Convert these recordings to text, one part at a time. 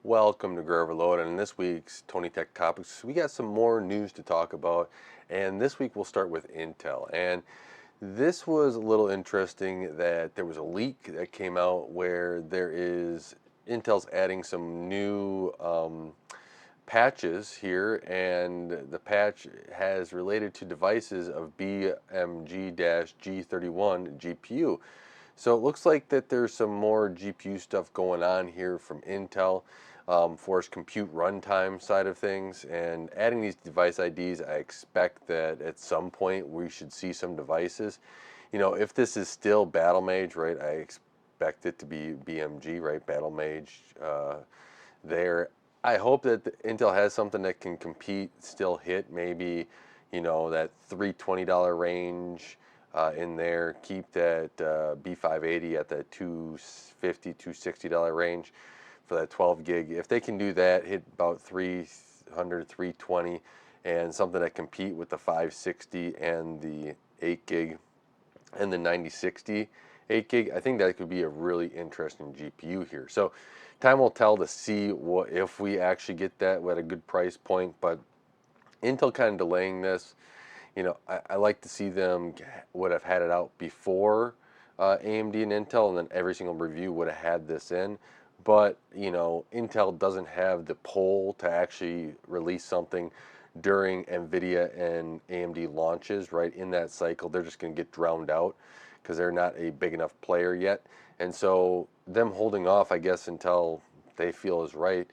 Welcome to Grover Load, and in this week's Tony Tech Topics, we got some more news to talk about, and this week we'll start with Intel. And this was a little interesting that there was a leak that came out where Intel's adding some new patches here, and the patch has related to devices of BMG-G31 GPU. So it looks like that there's some more GPU stuff going on here from Intel for its compute runtime side of things. And adding these device IDs, I expect that at some point we should see some devices. You know, if this is still Battlemage, right, I expect it to be BMG, right, Battlemage there. I hope that Intel has something that can compete, still hit maybe, you know, that $320 range in there. Keep that B580 at that $250, $260 range for that 12 gig. If they can do that, hit about 300, 320, and something that compete with the 560 and the 8 gig and the 9060 8 gig, I think that could be a really interesting GPU here. So time will tell to see if we actually get that at a good price point, but Intel kind of delaying this. You know, I like to see them would have had it out before AMD and Intel, and then every single review would have had this in. But, you know, Intel doesn't have the pull to actually release something during Nvidia and AMD launches, right? In that cycle, they're just going to get drowned out because they're not a big enough player yet. And so them holding off, I guess, until they feel is right,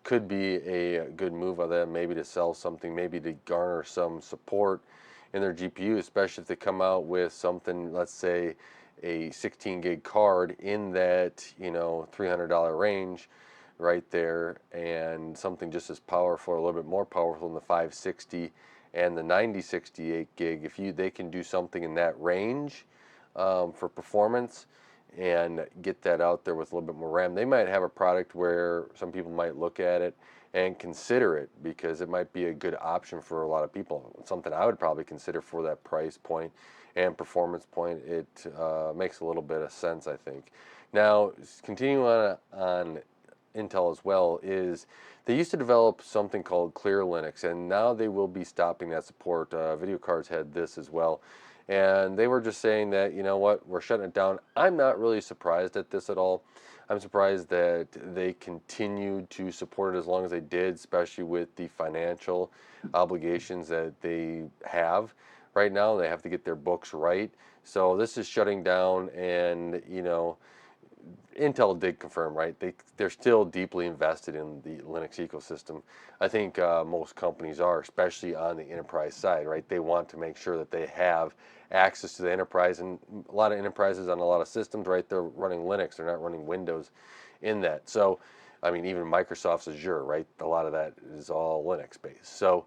could be a good move of them, maybe to sell something, maybe to garner some support in their GPU, especially if they come out with something, let's say a 16 gig card in that, you know, $300 range right there, and something just as powerful, a little bit more powerful than the 560 and the 9068 gig. If they can do something in that range for performance and get that out there with a little bit more RAM, they might have a product where some people might look at it and consider it, because it might be a good option for a lot of people. Something I would probably consider for that price point and performance point. It makes a little bit of sense, I think. Now, continuing on Intel as well, is they used to develop something called Clear Linux, and now they will be stopping that support. Video cards had this as well, and they were just saying that, you know what, we're shutting it down. I'm not really surprised at this at all. I'm surprised that they continued to support it as long as they did, especially with the financial obligations that they have right now. They have to get their books right. So this is shutting down, and, you know, Intel did confirm, right? They're still deeply invested in the Linux ecosystem. I think most companies are, especially on the enterprise side, right? They want to make sure that they have access to the enterprise, and a lot of enterprises on a lot of systems, right? They're running Linux, they're not running Windows in that. So, I mean, even Microsoft's Azure, right? A lot of that is all Linux based. So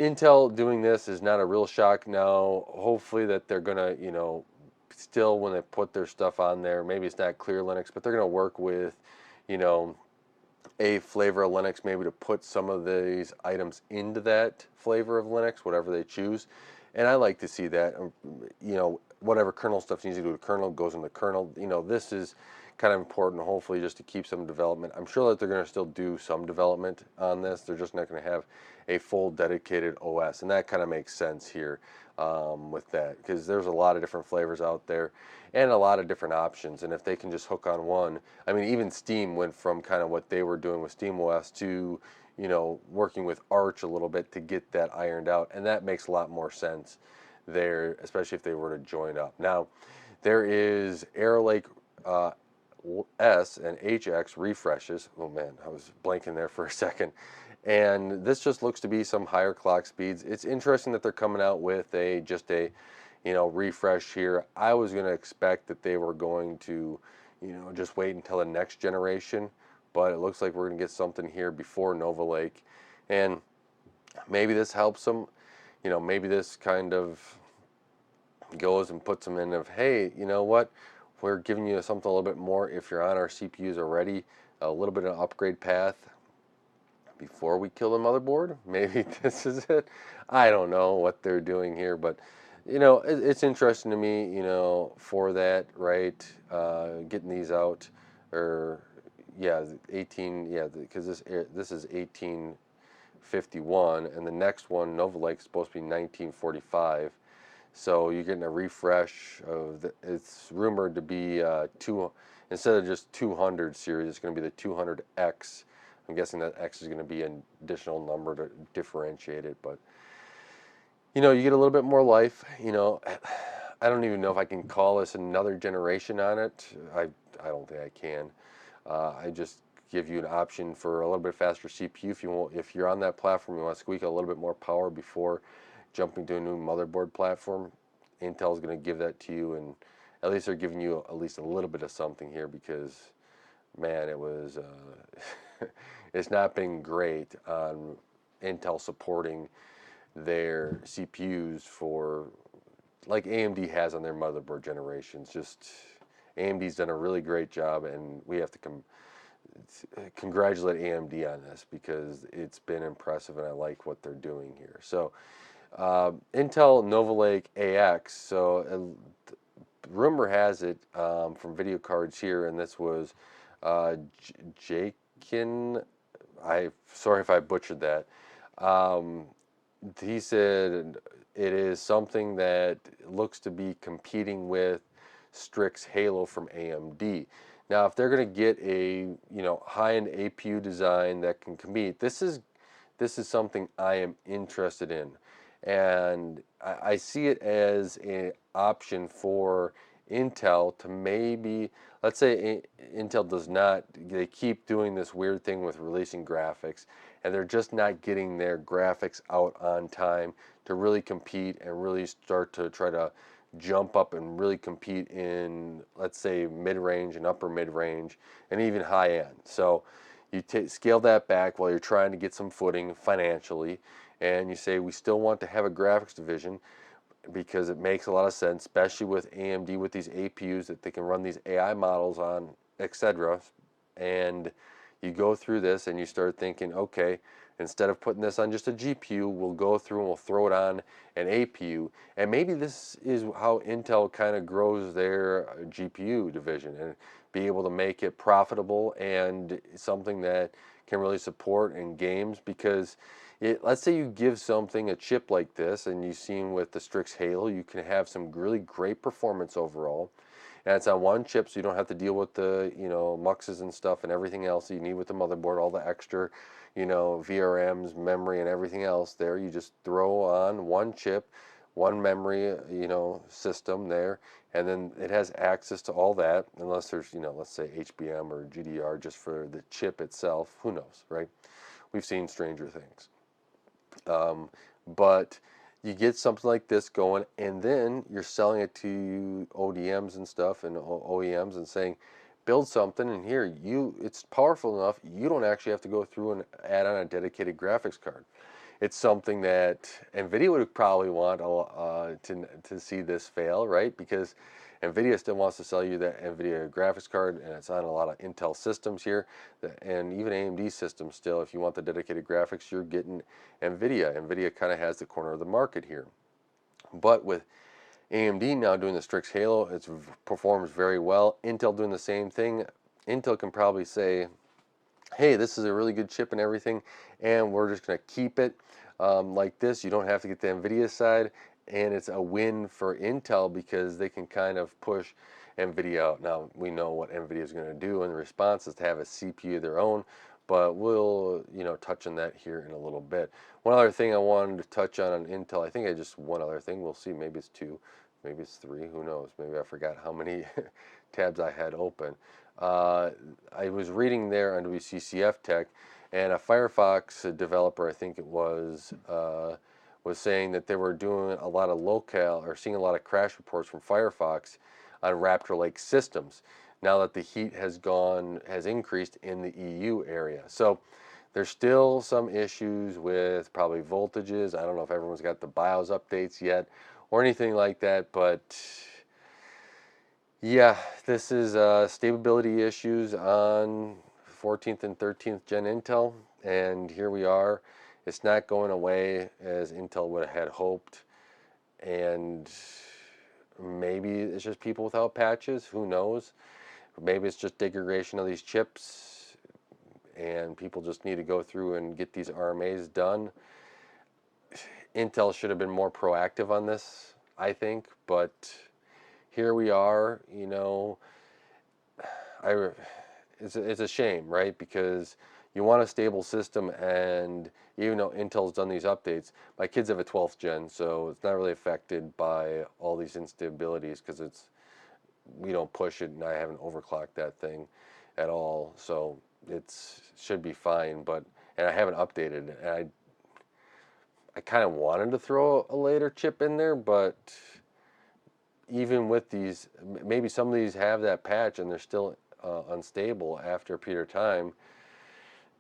Intel doing this is not a real shock. Now, hopefully that they're gonna, you know, still when they put their stuff on there, maybe it's not Clear Linux, but they're going to work with, you know, a flavor of Linux, maybe to put some of these items into that flavor of Linux, whatever they choose. And I like to see that. You know, whatever kernel stuff needs to go to kernel goes in the kernel. You know, this is kind of important, hopefully, just to keep some development. I'm sure that they're going to still do some development on this. They're just not going to have a full dedicated OS, and that kind of makes sense here with that, because there's a lot of different flavors out there and a lot of different options. And if they can just hook on one, I mean, even Steam went from kind of what they were doing with SteamOS to, you know, working with Arch a little bit to get that ironed out, and that makes a lot more sense there, especially if they were to join up. Now, there is Arrow Lake S and HX refreshes. Oh man, I was blanking there for a second. And this just looks to be some higher clock speeds. It's interesting that they're coming out with just a, you know, refresh here. I was going to expect that they were going to, you know, just wait until the next generation, but it looks like we're going to get something here before Nova Lake. And maybe this helps them. You know, maybe this kind of goes and puts them in of, hey, you know what, we're giving you something a little bit more if you're on our CPUs already, a little bit of an upgrade path before we kill the motherboard. Maybe this is it. I don't know what they're doing here, but, you know, it's interesting to me, you know, for that, right? Getting these out, or yeah, 18, yeah, because this is 1851, and the next one, Nova Lake, is supposed to be 1945. So you're getting a refresh of it's rumored to be instead of just 200 series, it's going to be the 200X. I'm guessing that X is going to be an additional number to differentiate it, but you get a little bit more life. I don't even know if I can call this another generation on it. I don't think I can. I just give you an option for a little bit faster CPU if you're on that platform, you want to squeak a little bit more power before jumping to a new motherboard platform. Intel's going to give that to you, and at least they're giving you at least a little bit of something here, because man, it was it's not been great on Intel supporting their CPUs for like AMD has on their motherboard generations. Just AMD's done a really great job, and we have to congratulate AMD on this, because it's been impressive, and I like what they're doing here. So Intel Nova Lake AX. So rumor has it from video cards here, and this was Jakin. Sorry if I butchered that. He said it is something that looks to be competing with Strix Halo from AMD. Now, if they're going to get a high-end APU design that can compete, this is something I am interested in, and I see it as an option for Intel to maybe, let's say Intel does not, they keep doing this weird thing with releasing graphics, and they're just not getting their graphics out on time to really compete and really start to try to jump up and really compete in, let's say, mid-range and upper mid-range and even high-end. So you scale that back while you're trying to get some footing financially, and you say we still want to have a graphics division, because it makes a lot of sense, especially with AMD with these APUs that they can run these AI models on, etc. And you go through this and you start thinking, okay, instead of putting this on just a GPU, we'll go through and we'll throw it on an APU. And maybe this is how Intel kind of grows their GPU division, and be able to make it profitable and something that can really support in games. Because let's say you give something a chip like this, and you've seen with the Strix Halo, you can have some really great performance overall, and it's on one chip, so you don't have to deal with the muxes and stuff and everything else that you need with the motherboard, all the extra VRMs, memory, and everything else there. You just throw on one chip, one memory system there, and then it has access to all that, unless there's let's say HBM or GDR just for the chip itself. Who knows, right? We've seen stranger things. But you get something like this going, and then you're selling it to ODMs and stuff and OEMs and saying, build something, and here it's powerful enough you don't actually have to go through and add on a dedicated graphics card. It's something that Nvidia would probably want to see this fail, right? Because Nvidia still wants to sell you that Nvidia graphics card, and it's on a lot of Intel systems here, and even AMD systems still. If you want the dedicated graphics, you're getting Nvidia. Nvidia kind of has the corner of the market here. But with AMD now doing the Strix Halo, it performs very well. Intel doing the same thing. Intel can probably say, hey, this is a really good chip and everything, and we're just going to keep it like this. You don't have to get the Nvidia side, and it's a win for Intel, because they can kind of push Nvidia out. Now, we know what Nvidia is going to do in response is to have a CPU of their own, but we'll touch on that here in a little bit. One other thing I wanted to touch on Intel, I think I just one other thing, we'll see, maybe it's two, maybe it's three, who knows, maybe I forgot how many tabs I had open. I was reading there on WCCF Tech, and a Firefox developer, I think it was saying that they were doing a lot of locale, or seeing a lot of crash reports from Firefox on Raptor Lake systems, now that the heat has increased in the EU area. So there's still some issues with probably voltages. I don't know if everyone's got the BIOS updates yet or anything like that, but yeah, this is stability issues on 14th and 13th gen Intel, and here we are. It's not going away as Intel would have had hoped, and maybe it's just people without patches, who knows? Maybe it's just degradation of these chips. and people just need to go through and get these RMAs done. Intel should have been more proactive on this, I think, but here we are. I it's a shame, right? Because you want a stable system, and even though Intel's done these updates, my kids have a 12th gen, so it's not really affected by all these instabilities because we don't push it, and I haven't overclocked that thing at all, so it's should be fine. And I haven't updated it, and I kind of wanted to throw a later chip in there, but even with these, maybe some of these have that patch and they're still unstable after a period of time.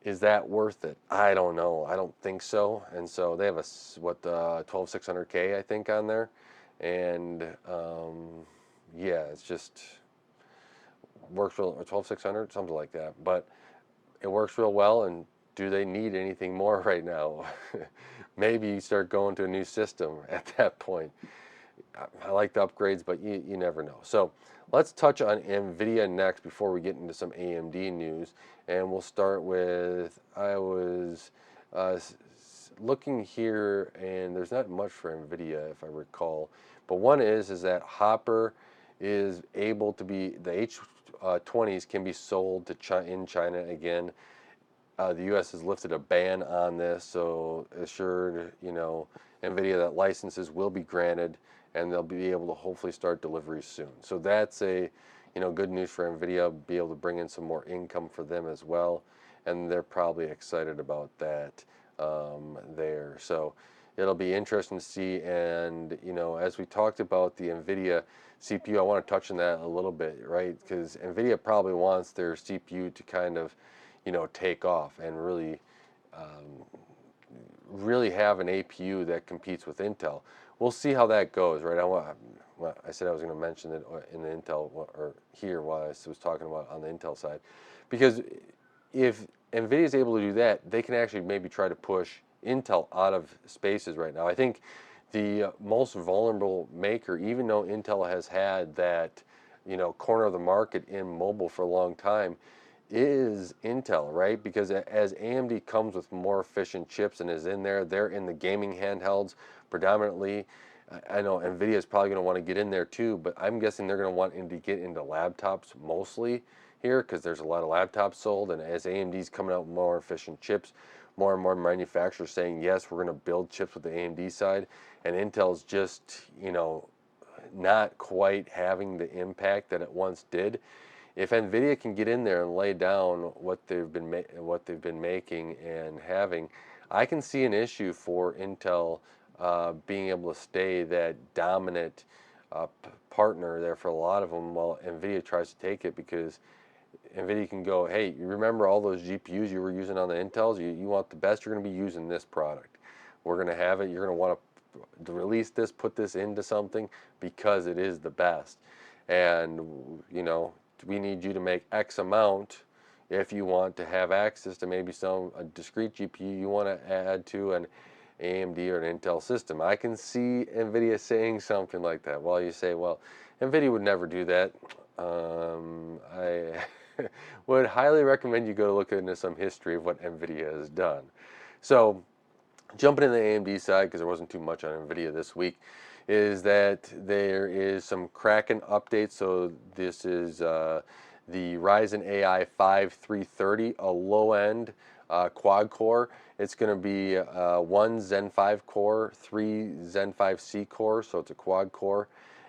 Is that worth it? I don't know. I don't think so. And so they have a 12600K I think on there, and yeah, it's just works real, or 12600, something like that. But it works real well. And do they need anything more right now? Maybe you start going to a new system at that point. I like the upgrades, but you never know. So let's touch on Nvidia next before we get into some AMD news. And we'll start with, I was looking here, and there's not much for Nvidia if I recall. But one is that Hopper is able to be, the H20s can be sold to in China again. The U.S. has lifted a ban on this, so assured, Nvidia that licenses will be granted, and they'll be able to hopefully start deliveries soon. So that's good news for Nvidia, be able to bring in some more income for them as well, and they're probably excited about that there. So it'll be interesting to see, and as we talked about the Nvidia CPU, I want to touch on that a little bit, right? Because Nvidia probably wants their CPU to kind of take off and really have an APU that competes with Intel. We'll see how that goes, right? I said I was going to mention it in the Intel, or here while I was talking about on the Intel side, because if Nvidia is able to do that, they can actually maybe try to push Intel out of spaces right now. I think the most vulnerable maker, even though Intel has had that corner of the market in mobile for a long time, is Intel, right? Because as AMD comes with more efficient chips and is in there, they're in the gaming handhelds predominantly. I know Nvidia is probably going to want to get in there too, but I'm guessing they're going to want to get into laptops mostly here, because there's a lot of laptops sold, and as AMD's coming out with more efficient chips, more and more manufacturers saying, yes, we're going to build chips with the AMD side, and Intel's just, not quite having the impact that it once did. If Nvidia can get in there and lay down what they've been making and having, I can see an issue for Intel being able to stay that dominant partner there for a lot of them, while Nvidia tries to take it, because Nvidia can go, hey, you remember all those GPUs you were using on the Intels? You want the best, you're going to be using this product. We're going to have it. You're going to want to release this, put this into something, because it is the best. And we need you to make X amount if you want to have access to maybe a discrete GPU you want to add to an AMD or an Intel system. I can see Nvidia saying something like that. Well, you say, well, Nvidia would never do that. I would highly recommend you go look into some history of what Nvidia has done. So jumping in the AMD side, because there wasn't too much on Nvidia this week, is that there is some Kraken updates. So this is the Ryzen AI 5 330, a low-end quad core. It's going to be 1 Zen 5 core, 3 Zen 5C core, so it's a quad core.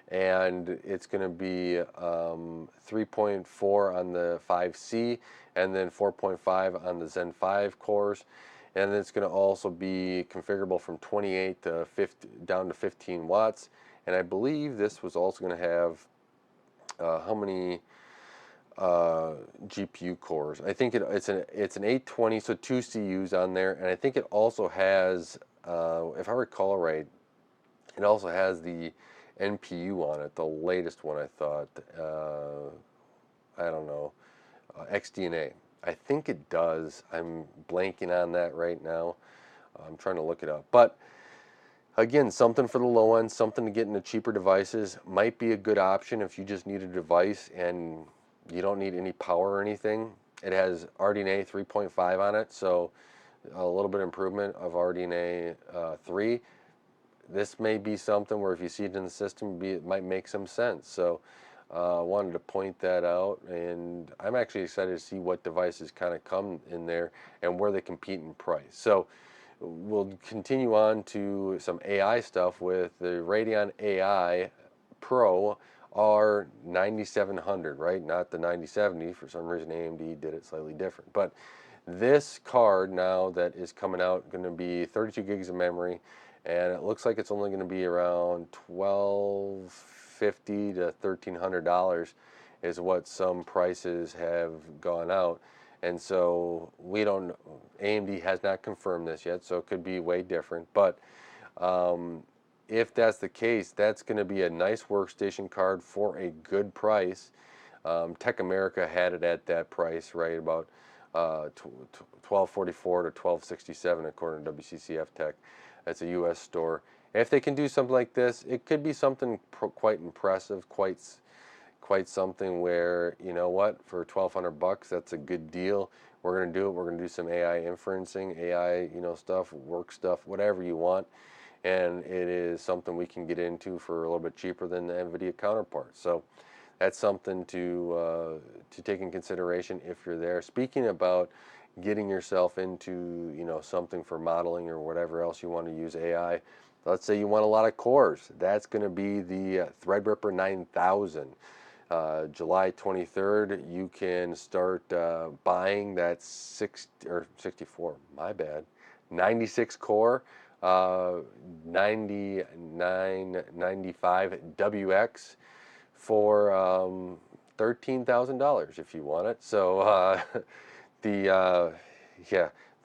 And it's going to be 3.4 on the 5C, and then 4.5 on the Zen 5 cores. And it's going to also be configurable from 28 to 50, down to 15 watts. And I believe this was also going to have how many GPU cores? I think it's an 820, so 2 CUs on there. And I think it also has, if I recall right, it also has the NPU on it, the latest one, I thought. I don't know, XDNA. I think it does. I'm blanking on that right now. I'm trying to look it up. But again, something for the low end, something to get into cheaper devices. Might be a good option if you just need a device and you don't need any power or anything. It has RDNA 3.5 on it, so a little bit improvement of RDNA 3. This may be something where if you see it in the system, it might make some sense. So wanted to point that out, and I'm actually excited to see what devices kind of come in there and where they compete in price. So we'll continue on to some AI stuff with the Radeon AI Pro R9700, right? Not the 9070. For some reason, AMD did it slightly different. But this card now that is coming out going to be 32 gigs of memory, and it looks like it's only going to be around $1,250 to $1,300 is what some prices have gone out. And so we don't, AMD has not confirmed this yet, so it could be way different. But if that's the case, that's going to be a nice workstation card for a good price. Tech America had it at that price, right, about $1,244 to $1,267 according to WCCF Tech. That's a U.S. store. If they can do something like this, it could be something quite impressive, quite something where, you know what, for 1,200 bucks, that's a good deal. We're going to do it. We're going to do some AI inferencing, AI, stuff, work stuff, whatever you want. And it is something we can get into for a little bit cheaper than the Nvidia counterpart. So that's something to take in consideration if you're there. Speaking about getting yourself into, something for modeling or whatever else you want to use AI, let's say you want a lot of cores. That's going to be the Threadripper 9000. July 23rd, you can start buying that 64, my bad, 96 core, 9995 WX for $13,000 if you want it. So yeah,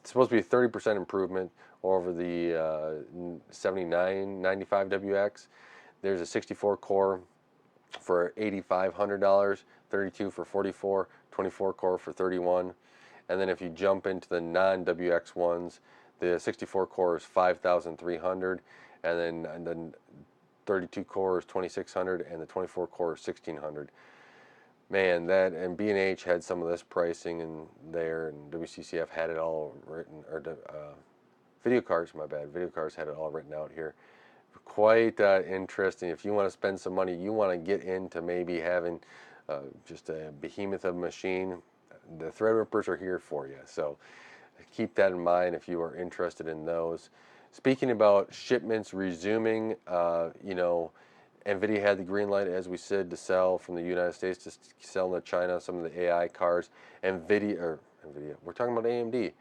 it's supposed to be a 30% improvement over the 7995 WX. There's a 64 core for $8,500, 32 for 44, 24 core for 31. And then if you jump into the non-WX ones, the 64 core is 5,300, and then 32 core is 2,600, and the 24 core is 1,600. Man, that, and B&H had some of this pricing in there, and WCCF had it all written, or Video Cards, my bad, Video Cards had it all written out here. Quite interesting. If you want to spend some money, you want to get into maybe having just a behemoth of a machine, the Threadrippers are here for you. So keep that in mind if you are interested in those. Speaking about shipments resuming, Nvidia had the green light, as we said, to sell from the United States to sell into China some of the AI cards. Nvidia, we're talking about AMD.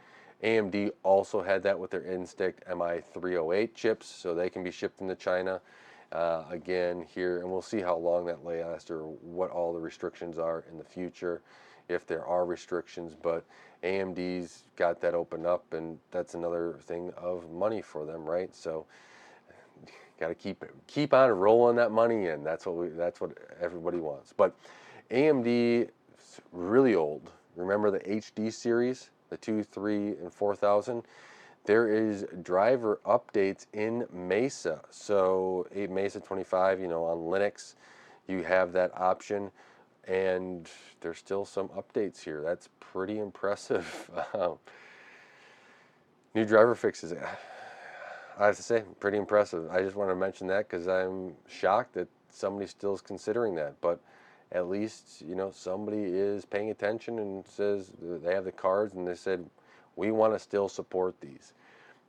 AMD also had that with their Instinct MI308 chips, so they can be shipped into China again here, and we'll see how long that lasts or what all the restrictions are in the future, if there are restrictions. But AMD's got that open up, and that's another thing of money for them, right? So got to keep on rolling that money in. That's what everybody wants. But AMD is really old. Remember the HD series, the 2, 3, and 4000? There is driver updates in MESA. So MESA 25, on Linux, you have that option, and there's still some updates here. That's pretty impressive. New driver fixes. I have to say, pretty impressive. I just want to mention that because I'm shocked that somebody still is considering that. But at least, somebody is paying attention and says they have the cards and they said, we want to still support these.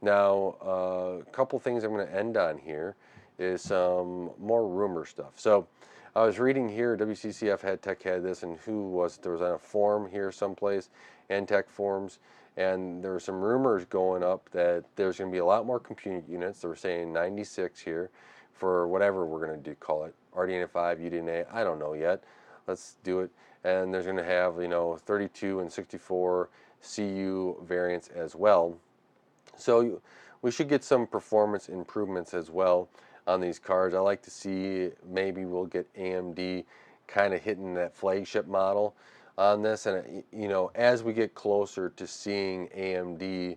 Now, a couple things I'm going to end on here is some more rumor stuff. So I was reading here, WCCF Tech had this, and there was on a forum here someplace, and Tech forums, and there were some rumors going up that there's going to be a lot more computing units. They were saying 96 here for whatever we're going to call it, RDNA 5, UDNA, I don't know yet. Let's do it. And there's going to have, 32 and 64 CU variants as well. So we should get some performance improvements as well on these cards. I like to see maybe we'll get AMD kind of hitting that flagship model on this, and as we get closer to seeing AMD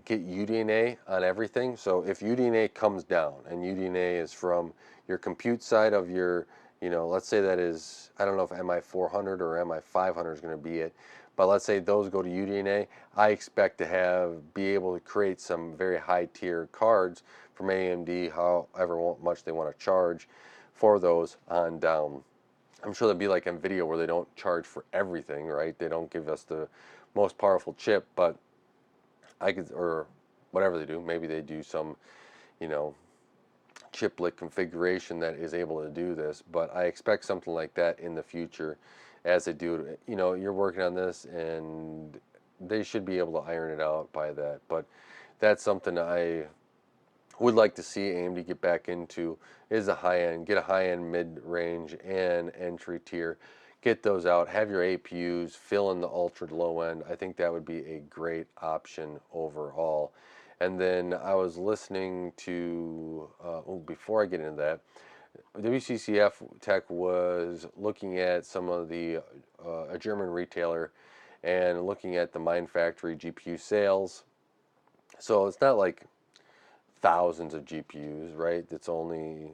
get UDNA on everything. So if UDNA comes down, and UDNA is from your compute side of your, let's say that is, I don't know if MI400 or MI500 is going to be it, but let's say those go to UDNA, I expect to be able to create some very high tier cards from AMD, however much they want to charge for those on down. I'm sure there'll be like Nvidia where they don't charge for everything, right? They don't give us the most powerful chip, but or whatever they do, maybe they do some, you know, chiplet configuration that is able to do this, but I expect something like that in the future as they do. You know, you're working on this and they should be able to iron it out by that, but that's something I would like to see AMD get back into, is a high-end, get a high-end mid-range and entry tier, get those out, have your APUs, fill in the ultra low end. I think that would be a great option overall. And then I was listening to, before I get into that, WCCF Tech was looking at some of a German retailer and looking at the Mind Factory GPU sales. So it's not like thousands of GPUs, right? It's only,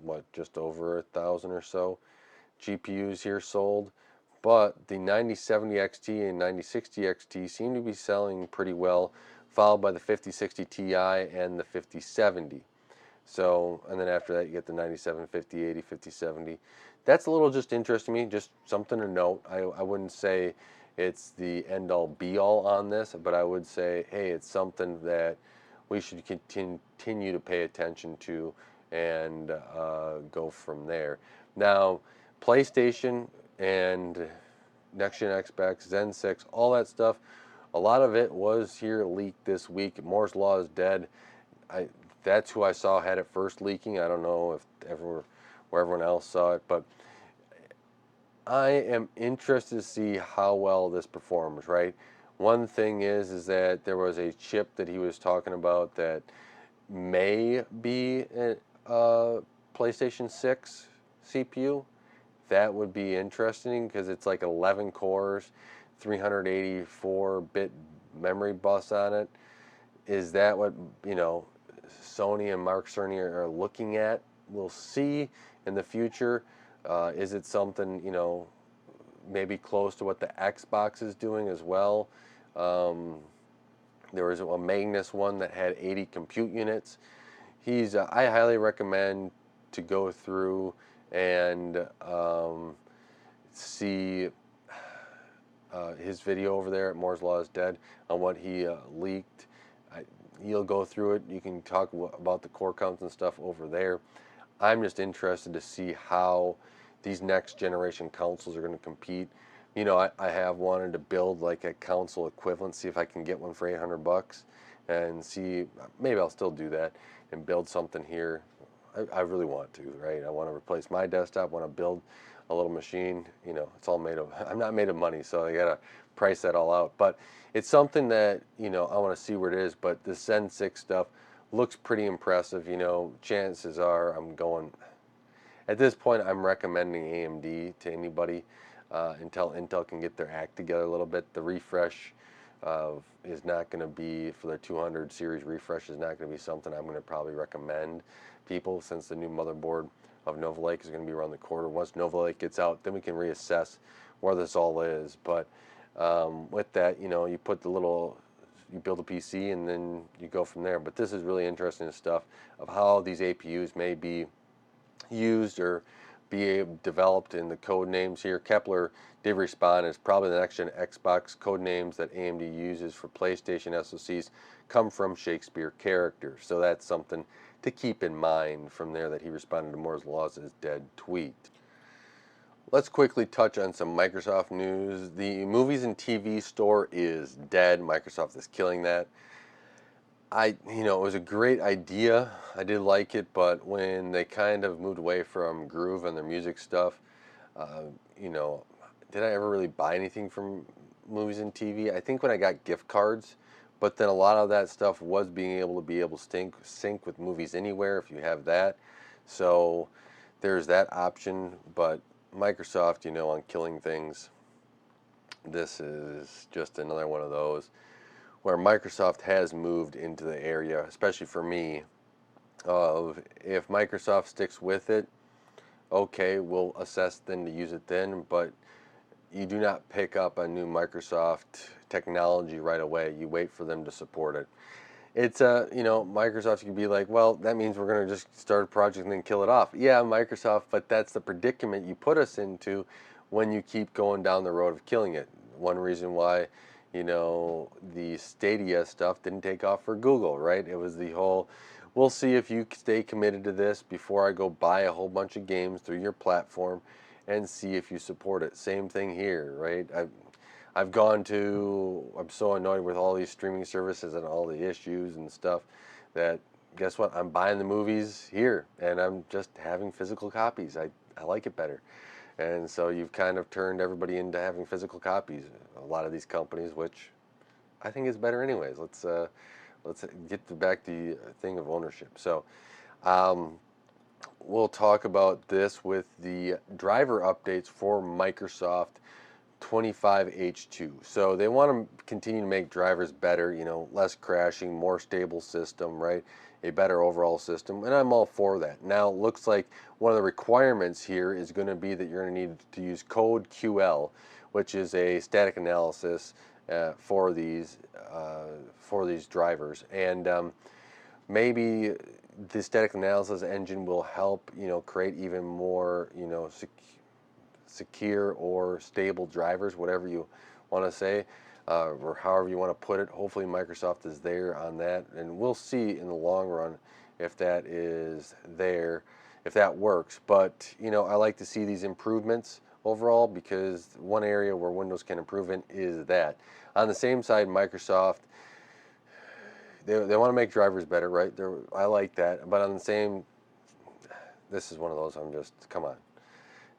what, just over 1,000 or so GPUs here sold. But the 9070 XT and 9060 XT seem to be selling pretty well, followed by the 5060 Ti and the 5070. So, and then after that you get the 97, 50, 80, 5070. That's a little just interesting to me, just something to note. I wouldn't say it's the end-all be-all on this, but I would say, hey, it's something that we should continue to pay attention to and go from there. Now, PlayStation and next-gen Xbox, Zen6, all that stuff, a lot of it was here leaked this week. Moore's Law is dead. That's who I saw had it first leaking. I don't know where everyone else saw it, but I am interested to see how well this performs, right? One thing is that there was a chip that he was talking about that may be a PlayStation 6 CPU. That would be interesting because it's like 11 cores, 384-bit memory bus on it. Is that what, Sony and Mark Cerny are looking at? We'll see in the future. Is it something, maybe close to what the Xbox is doing as well? There was a Magnus one that had 80 compute units. I highly recommend to go through and see his video over there at Moore's Law is Dead on what he leaked. You'll go through it. You can talk about the core counts and stuff over there. I'm just interested to see how these next generation consoles are going to compete. I have wanted to build like a console equivalent, see if I can get one for $800 and see, maybe I'll still do that and build something here. I really want to, right? I want to replace my desktop, want to build a little machine. It's all made of, I'm not made of money, so I got to price that all out. But it's something that, I want to see where it is. But the Zen 6 stuff looks pretty impressive. Chances are at this point, I'm recommending AMD to anybody until Intel can get their act together a little bit. The refresh is not going to be, for their 200 series refresh, is not going to be something I'm going to probably recommend people, since the new motherboard of Nova Lake is going to be around the corner. Once Nova Lake gets out, then we can reassess where this all is. But with that, you build a PC and then you go from there. But this is really interesting stuff of how these APUs may be used or be developed in the code names here. Kepler did respond as probably the next gen Xbox code names that AMD uses for PlayStation SoCs come from Shakespeare characters. So that's something to keep in mind from there, that he responded to Moore's Law is Dead tweet. Let's quickly touch on some Microsoft news. The movies and TV store is dead. Microsoft is killing that. It was a great idea. I did like it, but when they kind of moved away from Groove and their music stuff, did I ever really buy anything from movies and TV? I think when I got gift cards, but then a lot of that stuff was being able to sync with Movies Anywhere if you have that. So there's that option, but Microsoft, on killing things, this is just another one of those where Microsoft has moved into the area, especially for me, of if Microsoft sticks with it, okay, we'll assess then to use it then, but you do not pick up a new Microsoft technology right away. You wait for them to support it. It's Microsoft could be like, well, that means we're going to just start a project and then kill it off. Yeah, Microsoft, but that's the predicament you put us into when you keep going down the road of killing it. One reason why, the Stadia stuff didn't take off for Google, right? It was the whole, we'll see if you stay committed to this before I go buy a whole bunch of games through your platform and see if you support it. Same thing here, right? I'm so annoyed with all these streaming services and all the issues and stuff that, guess what? I'm buying the movies here and I'm just having physical copies. I like it better. And so you've kind of turned everybody into having physical copies. A lot of these companies, which I think is better anyways. Let's get back to the thing of ownership. So we'll talk about this with the driver updates for Microsoft 25H2. So they want to continue to make drivers better, less crashing, more stable system, right? A better overall system, and I'm all for that. Now, it looks like one of the requirements here is going to be that you're going to need to use code QL, which is a static analysis for these drivers, and maybe the static analysis engine will help, create even more, secure or stable drivers, whatever you want to say, or however you want to put it. Hopefully Microsoft is there on that, and we'll see in the long run if that is there, if that works. But I like to see these improvements overall, because one area where Windows can improve in is that. On the same side, Microsoft, they want to make drivers better, right? I like that, but on the same, this is one of those, come on.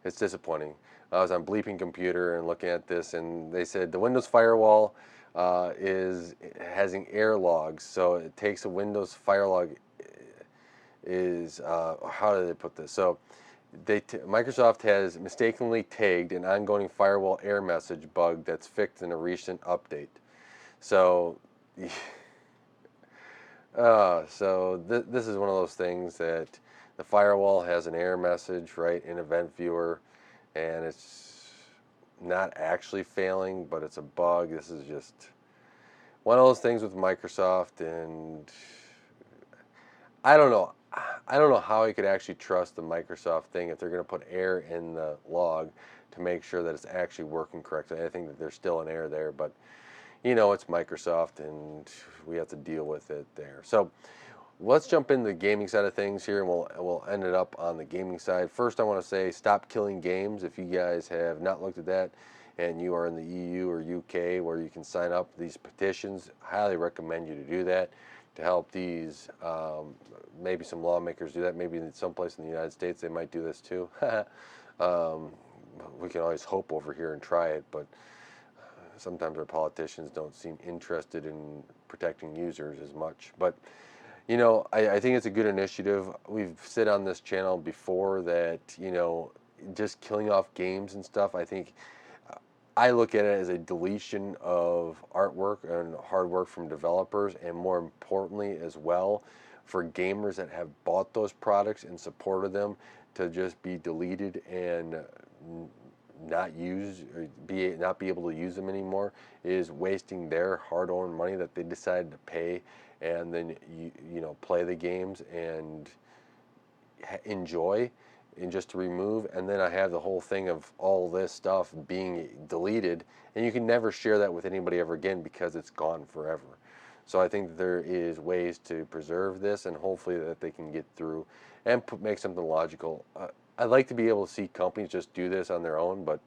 It's disappointing. I was on Bleeping Computer and looking at this, and they said the Windows Firewall has error logs. So it takes a Windows Firewall how do they put this? So Microsoft has mistakenly tagged an ongoing firewall error message bug that's fixed in a recent update. So this is one of those things that the firewall has an error message, right, in Event Viewer, and it's not actually failing, but it's a bug. This is just one of those things with Microsoft, and I don't know. I don't know how I could actually trust the Microsoft thing if they're going to put error in the log to make sure that it's actually working correctly. I think that there's still an error there, but it's Microsoft, and we have to deal with it there. So let's jump into the gaming side of things here, and we'll end it up on the gaming side. First, I want to say stop killing games. If you guys have not looked at that and you are in the EU or UK where you can sign up these petitions, I highly recommend you to do that to help these, maybe some lawmakers do that. Maybe in someplace in the United States they might do this too. We can always hope over here and try it, but sometimes our politicians don't seem interested in protecting users as much. But I think it's a good initiative. We've said on this channel before that just killing off games and stuff, I look at it as a deletion of artwork and hard work from developers, and more importantly as well for gamers that have bought those products and supported them to just be deleted and not be able to use them anymore is wasting their hard-earned money that they decided to pay, and then play the games and enjoy, and just to remove. And then I have the whole thing of all this stuff being deleted, and you can never share that with anybody ever again because it's gone forever. So I think that there is ways to preserve this, and hopefully that they can get through and make something logical. I'd like to be able to see companies just do this on their own, but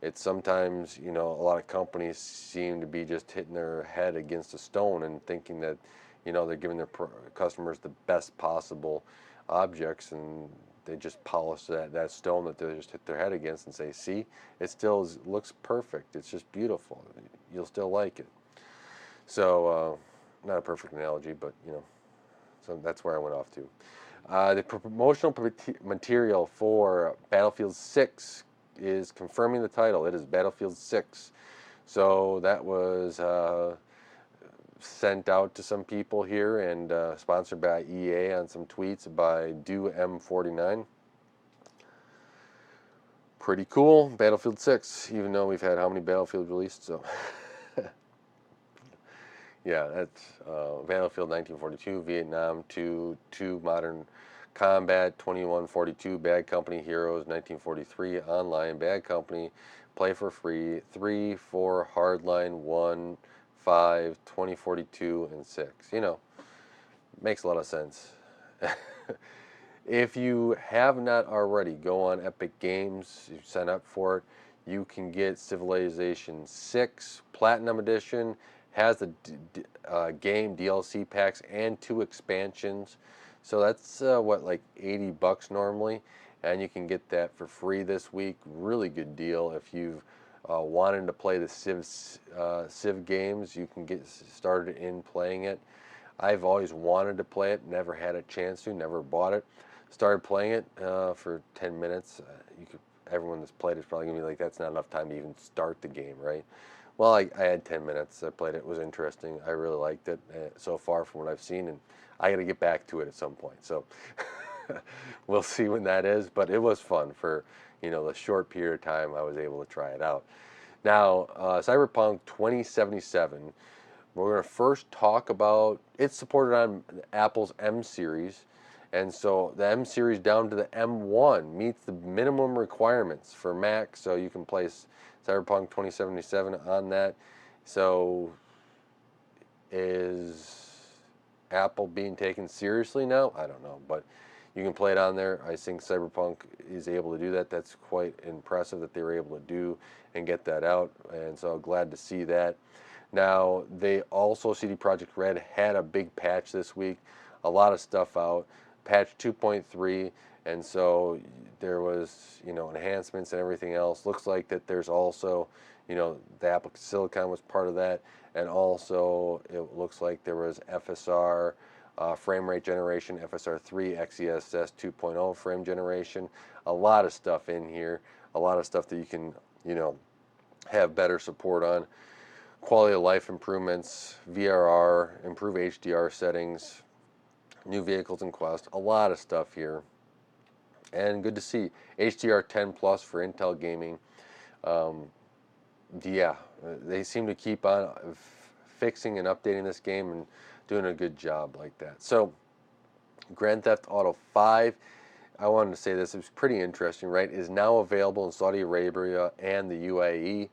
it's sometimes a lot of companies seem to be just hitting their head against a stone and thinking that they're giving their customers the best possible objects, and they just polish that stone that they just hit their head against and say, see, it still looks perfect, it's just beautiful, you'll still like it. So not a perfect analogy, but so that's where I went off to. The promotional material for Battlefield 6 is confirming the title. It is Battlefield 6. So that was sent out to some people here, and sponsored by EA on some tweets by DoM49. pretty cool. Battlefield 6, even though we've had how many Battlefield released, so yeah, that's Battlefield 1942, Vietnam 2 Modern Combat, 2142, Bad Company Heroes, 1943, Online, Bad Company, Play for Free, 3, 4, Hardline, 1, 5, 2042, and 6. You know, makes a lot of sense. If you have not already, go on Epic Games, you sign up for it. You can get Civilization 6 Platinum Edition, has the game DLC packs and 2 expansions. So that's what, like $80 normally, and you can get that for free this week. Really good deal. If you've wanted to play the Civ games, you can get started in playing it. I've always wanted to play it, never had a chance to, never bought it. Started playing it for 10 minutes. Everyone that's played it's probably gonna be like, that's not enough time to even start the game, right? Well, I had 10 minutes. I played it. It was interesting. I really liked it so far from what I've seen, and I got to get back to it at some point. So we'll see when that is. But it was fun for the short period of time I was able to try it out. Now, Cyberpunk 2077. We're going to first talk about, it's supported on Apple's M series, and so the M series down to the M1 meets the minimum requirements for Mac, so you can place Cyberpunk 2077 on that. So is Apple being taken seriously now? I don't know, but you can play it on there. I think Cyberpunk is able to do that. That's quite impressive that they were able to do and get that out, and so glad to see that. Now, they also, CD Projekt Red had a big patch this week, a lot of stuff out, patch 2.3, and so there was, enhancements and everything else. Looks like that there's also, the Apple Silicon was part of that, and also it looks like there was FSR frame rate generation, FSR 3, XeSS 2.0 frame generation, a lot of stuff in here, a lot of stuff that you can, have better support on. Quality of life improvements, VRR, improve HDR settings, new vehicles in Quest, a lot of stuff here. And good to see HDR 10 Plus for Intel gaming. Yeah, they seem to keep on fixing and updating this game and doing a good job like that. So, Grand Theft Auto 5, I wanted to say this, it was pretty interesting, right? Is now available in Saudi Arabia and the UAE.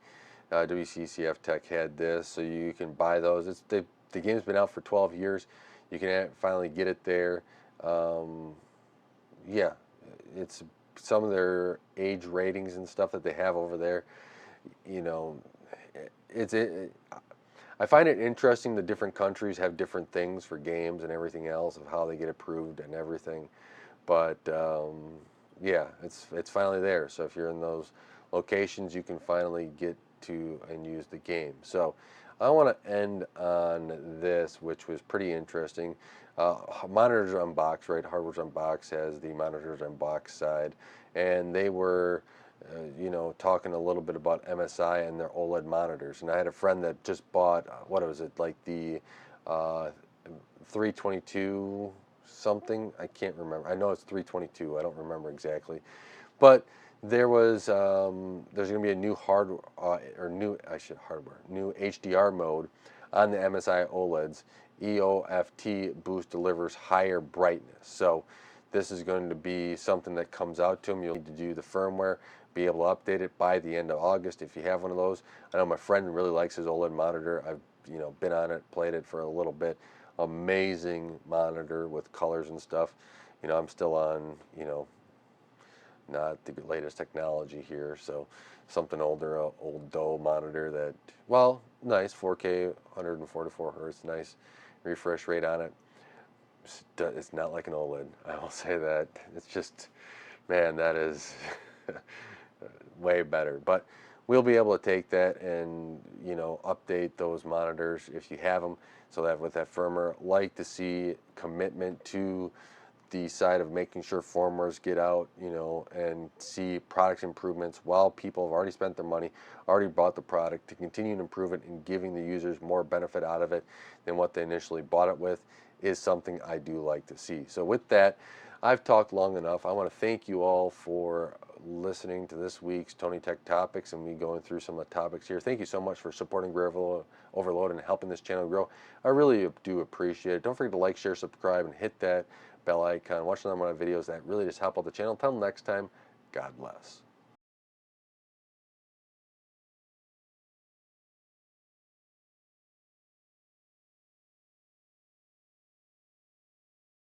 WCCF Tech had this, so you can buy those. The game's been out for 12 years. You can finally get it there. Yeah, it's some of their age ratings and stuff that they have over there. I find it interesting that different countries have different things for games and everything else of how they get approved and everything. But yeah, it's finally there. So if you're in those locations, you can finally get to and use the game. So I want to end on this, which was pretty interesting. Monitors Unboxed, right? Hardware's Unboxed has the Monitors Unboxed side, and they were talking a little bit about MSI and their OLED monitors. And I had a friend that just bought, what was it, like the 322 something? I can't remember. I know it's 322. I don't remember exactly. But there was there's going to be a new new HDR mode on the MSI OLEDs. EOFT boost delivers higher brightness. So this is going to be something that comes out to them. You'll need to do the firmware, be able to update it by the end of August if you have one of those. I know my friend really likes his OLED monitor. I've been on it, played it for a little bit. Amazing monitor with colors and stuff. I'm still on not the latest technology here, so something older, old Doe monitor that, well, nice 4K, 144 hertz, nice refresh rate on it. It's not like an OLED, I will say that. It's just, man, that is way better. But we'll be able to take that and update those monitors if you have them, so that with that firmware, like to see commitment to the side of making sure firmwares get out, and see product improvements while people have already spent their money, already bought the product, to continue to improve it and giving the users more benefit out of it than what they initially bought it with is something I do like to see. So with that, I've talked long enough. I want to thank you all for listening to this week's Tony Tech Topics and me going through some of the topics here. Thank you so much for supporting Gray Overload and helping this channel grow. I really do appreciate it. Don't forget to like, share, subscribe, and hit that bell icon. Watch some of my videos that really just help out the channel. Until next time, God bless.